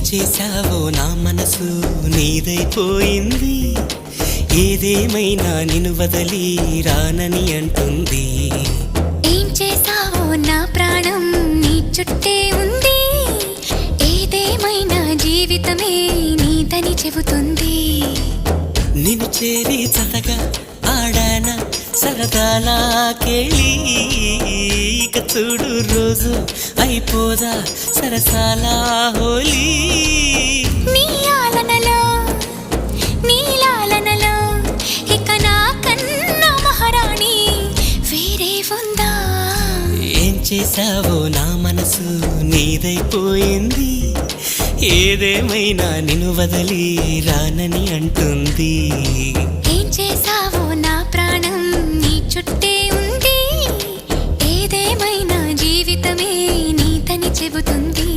చేశావో నా మనసు నీదైపోయింది, ఏదేమైనా నిన్ను వదలి రానని అంటుంది. ఏం చేశావో నా ప్రాణం నీ చుట్టే ఉంది, ఏదేమైనా జీవితమే నీదని చెబుతుంది. నిన్ను చేరి చతగా ఆడాన సరదాలా కేళి, ఇక చూడు రోజు అయిపోదా సరసాల హోలీ. నీ ఆలనలో నీ లాలనలో ఇక నా కన్నా మహారాణి వేరే ఉందా? ఏం చేశావో నా మనసు నీదైపోయింది, ఏదేమైనా నిన్ను వదలి రానని అంటుంది. ఏం చేశావో నా ప్రాణం నీ చుట్టే ఉంది, ఏదేమైనా జీవితమే నీదని చెబుతుంది.